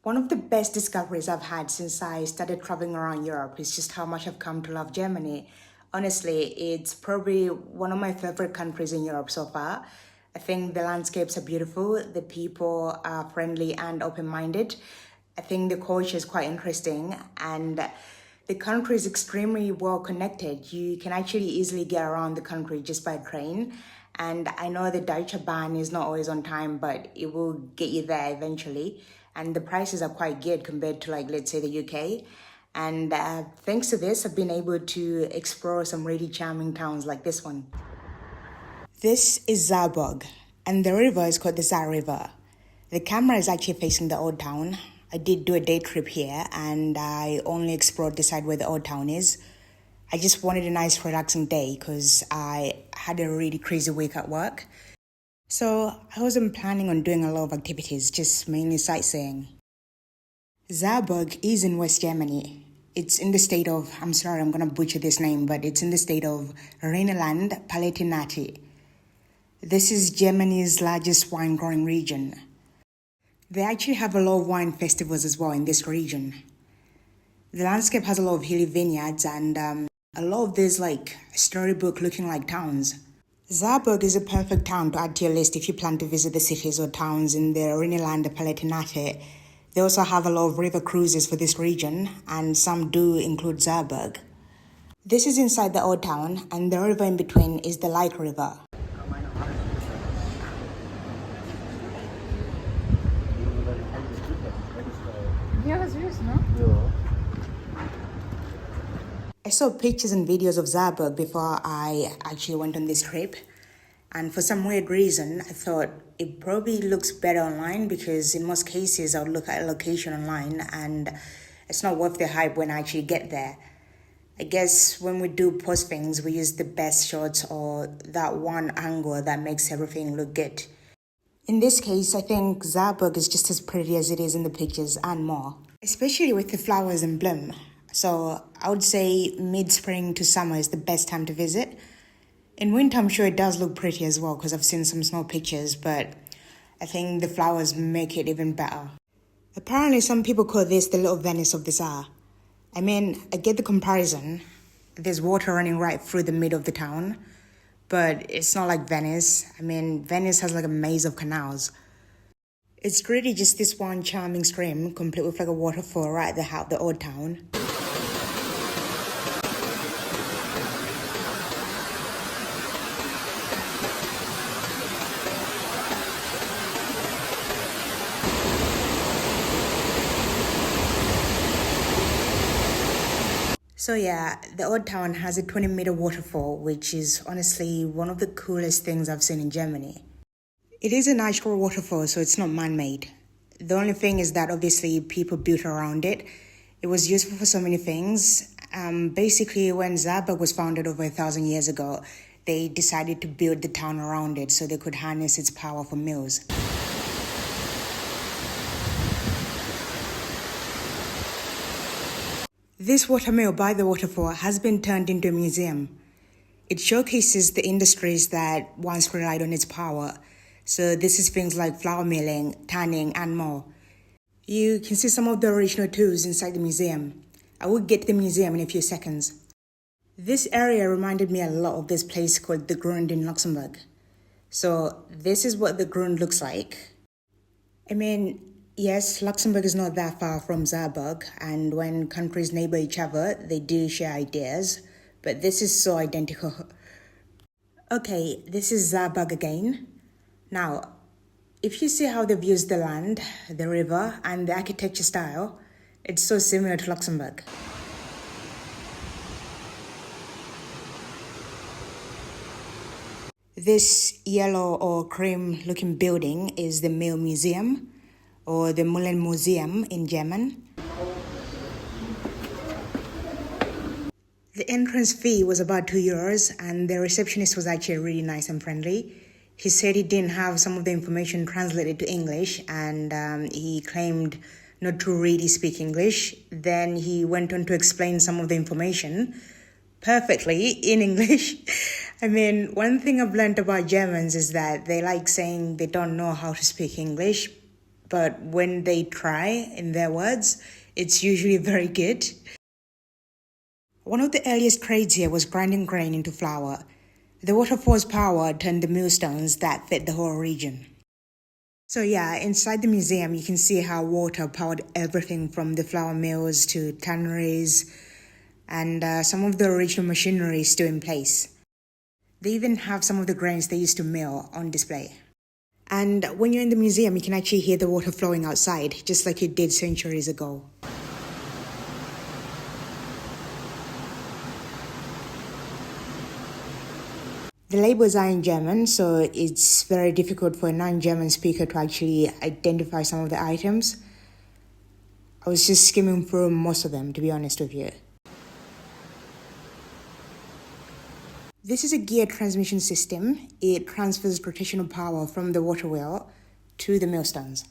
One of the best discoveries I've had since I started traveling around Europe is just how much I've come to love Germany. Honestly, it's probably one of my favorite countries in Europe so far. I think the landscapes are beautiful, the people are friendly and open minded. I think the culture is quite interesting, and the country is extremely well connected. You can actually easily get around the country just by train. And I know the Deutsche Bahn is not always on time, but it will get you there eventually. And the prices are quite good compared to, like, let's say the UK. And thanks to this, I've been able to explore some really charming towns like this one. This is Saarburg, and the river is called the Saar River. The camera is actually facing the old town. I did do a day trip here, and I only explored the side where the old town is. I just wanted a nice relaxing day because I had a really crazy week at work. So I wasn't planning on doing a lot of activities, just mainly sightseeing. Saarburg is in West Germany. It's in the state of, I'm sorry, I'm going to butcher this name, but it's in the state of Rhineland, Palatinate. This is Germany's largest wine growing region. They actually have a lot of wine festivals as well in this region. The landscape has a lot of hilly vineyards and a lot of these like storybook looking like towns. Saarburg is a perfect town to add to your list if you plan to visit the cities or towns in the Rhineland Palatinate. They also have a lot of river cruises for this region, and some do include Saarburg. This is inside the old town, and the river in between is the Light River. Ja, süß, ne? Ja. I saw pictures and videos of Saarburg before I actually went on this trip. And for some weird reason, I thought it probably looks better online because in most cases I would look at a location online and it's not worth the hype when I actually get there. I guess when we do post things, we use the best shots or that one angle that makes everything look good. In this case, I think Saarburg is just as pretty as it is in the pictures and more, especially with the flowers in bloom. So I would say mid-spring to summer is the best time to visit. In winter, I'm sure it does look pretty as well because I've seen some snow pictures, but I think the flowers make it even better. Apparently, some people call this the little Venice of the Saar. I mean, I get the comparison. There's water running right through the middle of the town, but it's not like Venice. I mean, Venice has like a maze of canals. It's really just this one charming stream, complete with like a waterfall right at the old town. So yeah, the old town has a 20-meter waterfall, which is honestly one of the coolest things I've seen in Germany. It is a natural waterfall, so it's not man-made. The only thing is that obviously people built around it. It was useful for so many things. Basically, when Saarburg was founded over 1,000 years ago, they decided to build the town around it so they could harness its power for mills. This watermill by the waterfall has been turned into a museum. It showcases the industries that once relied on its power. So this is things like flour milling, tanning, and more. You can see some of the original tools inside the museum. I will get to the museum in a few seconds. This area reminded me a lot of this place called the Grund in Luxembourg. So this is what the Grund looks like. I mean, yes, Luxembourg is not that far from Saarburg, and when countries neighbor each other, they do share ideas, but this is so identical. Okay, this is Saarburg again. Now, if you see how they've used the land, the river, and the architecture style, it's so similar to Luxembourg. This yellow or cream looking building is the Mill Museum, or the Mullen Museum in German. The entrance fee was about €2, and the receptionist was actually really nice and friendly. He said he didn't have some of the information translated to English, and he claimed not to really speak English. Then he went on to explain some of the information perfectly in English. I mean, one thing I've learned about Germans is that they like saying they don't know how to speak English, but when they try, in their words, it's usually very good. One of the earliest trades here was grinding grain into flour. The waterfall's power turned the millstones that fed the whole region. So yeah, inside the museum, you can see how water powered everything from the flour mills to tanneries, and some of the original machinery is still in place. They even have some of the grains they used to mill on display. And when you're in the museum, you can actually hear the water flowing outside, just like it did centuries ago. The labels are in German, so it's very difficult for a non-German speaker to actually identify some of the items. I was just skimming through most of them, to be honest with you. This is a gear transmission system. It transfers rotational power from the water wheel to the millstones.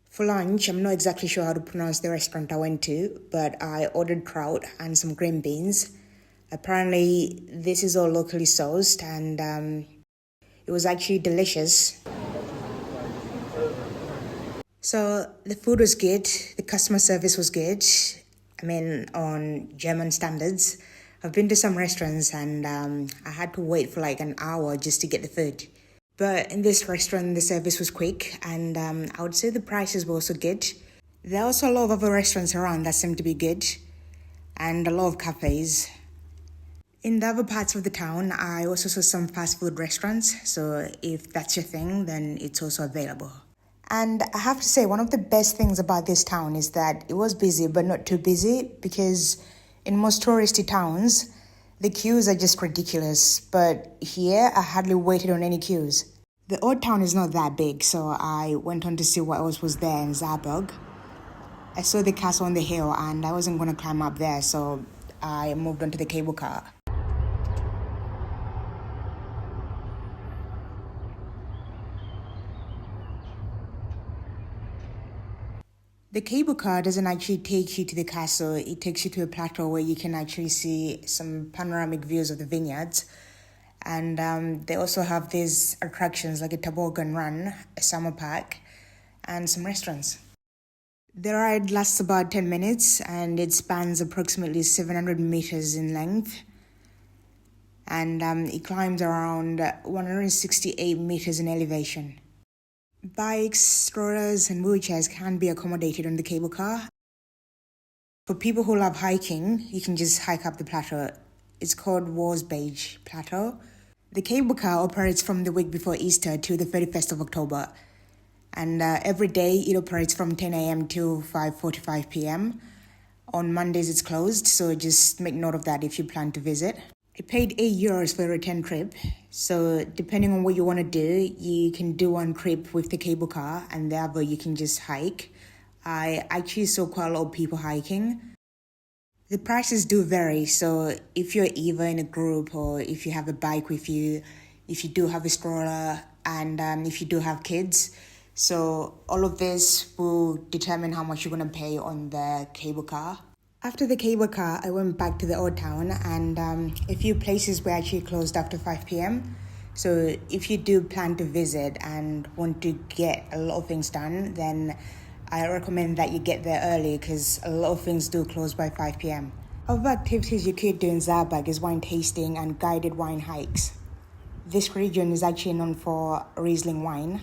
For lunch, I'm not exactly sure how to pronounce the restaurant I went to, but I ordered trout and some green beans. Apparently, this is all locally sourced, and it was actually delicious. So the food was good, the customer service was good, I mean, on German standards. I've been to some restaurants and I had to wait for like an hour just to get the food. But in this restaurant, the service was quick, and I would say the prices were also good. There are also a lot of other restaurants around that seem to be good, and a lot of cafes. In the other parts of the town, I also saw some fast food restaurants, so if that's your thing, then it's also available. And I have to say, one of the best things about this town is that it was busy, but not too busy, because in most touristy towns, the queues are just ridiculous, but here I hardly waited on any queues. The old town is not that big, so I went on to see what else was there in Saarburg. I saw the castle on the hill and I wasn't going to climb up there, so I moved on to the cable car. The cable car doesn't actually take you to the castle, it takes you to a plateau where you can actually see some panoramic views of the vineyards. And they also have these attractions like a toboggan run, a summer park, and some restaurants. The ride lasts about 10 minutes and it spans approximately 700 meters in length. And it climbs around 168 meters in elevation. Bikes, strollers, and wheelchairs can be accommodated on the cable car. For people who love hiking, you can just hike up the plateau. It's called Warsbeige Plateau. The cable car operates from the week before Easter to the 31st of October. And every day it operates from 10 a.m. to 5:45 p.m. On Mondays it's closed, so just make note of that if you plan to visit. I paid €8 for a return trip, so depending on what you want to do, you can do one trip with the cable car and the other you can just hike. I actually saw quite a lot of people hiking. The prices do vary, so if you're either in a group or if you have a bike with you, if you do have a stroller, and if you do have kids, so all of this will determine how much you're going to pay on the cable car. After the cable car, I went back to the old town, and a few places were actually closed after 5 p.m. So if you do plan to visit and want to get a lot of things done, then I recommend that you get there early because a lot of things do close by 5 p.m. Other activities you could do in Saarburg is wine tasting and guided wine hikes. This region is actually known for Riesling wine.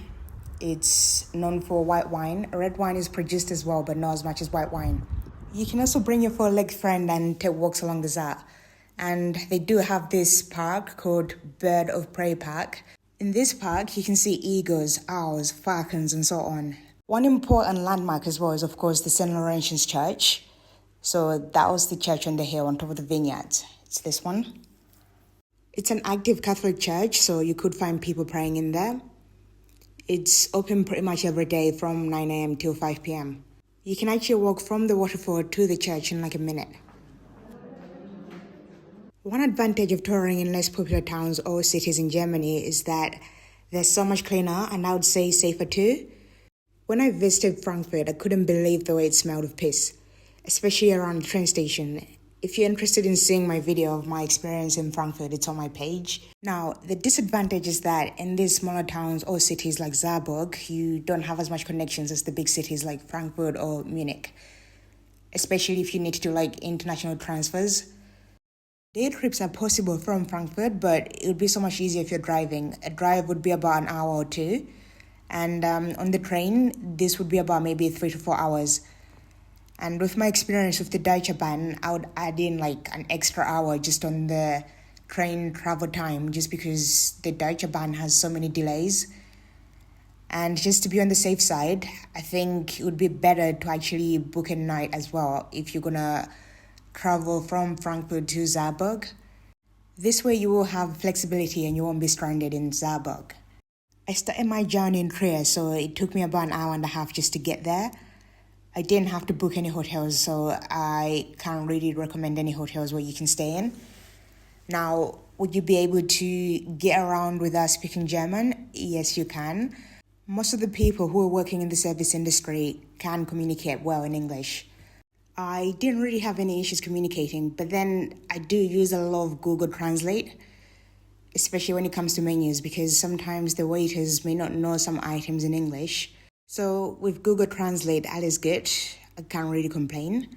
It's known for white wine. Red wine is produced as well, but not as much as white wine. You can also bring your four-legged friend and take walks along the Saar. And they do have this park called Bird of Prey Park. In this park, you can see eagles, owls, falcons, and so on. One important landmark as well is, of course, the St. Laurentians Church. So that was the church on the hill on top of the vineyards. It's this one. It's an active Catholic church, so you could find people praying in there. It's open pretty much every day from 9 a.m. till 5 p.m. You can actually walk from the waterfall to the church in like a minute. One advantage of touring in less popular towns or cities in Germany is that they're so much cleaner and I would say safer too. When I visited Frankfurt, I couldn't believe the way it smelled of piss, especially around the train station. If you're interested in seeing my video of my experience in Frankfurt, it's on my page. Now, the disadvantage is that in these smaller towns or cities like Saarburg, you don't have as much connections as the big cities like Frankfurt or Munich, especially if you need to do like international transfers. Day trips are possible from Frankfurt, but it would be so much easier if you're driving. A drive would be about an hour or two, and on the train, this would be about maybe 3 to 4 hours. And with my experience with the Deutsche Bahn, I would add in like an extra hour just on the train travel time, just because the Deutsche Bahn has so many delays. And just to be on the safe side, I think it would be better to actually book a night as well if you're gonna travel from Frankfurt to Saarburg. This way you will have flexibility and you won't be stranded in Saarburg. I started my journey in Trieste, so it took me about an hour and a half just to get there. I didn't have to book any hotels, so I can't really recommend any hotels where you can stay in. Now, would you be able to get around without speaking German? Yes, you can. Most of the people who are working in the service industry can communicate well in English. I didn't really have any issues communicating, but then I do use a lot of Google Translate, especially when it comes to menus, because sometimes the waiters may not know some items in English. So with Google Translate, all is good. I can't really complain.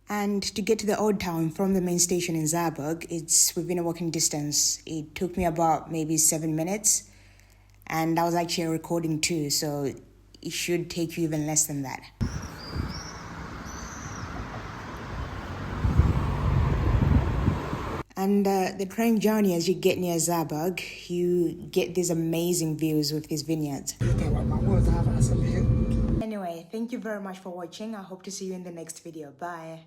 And to get to the old town from the main station in Saarburg, it's within a walking distance. It took me about maybe 7 minutes. And I was actually recording too, so it should take you even less than that. And the train journey, as you get near Saarburg, you get these amazing views with these vineyards. Anyway, thank you very much for watching. I hope to see you in the next video. Bye.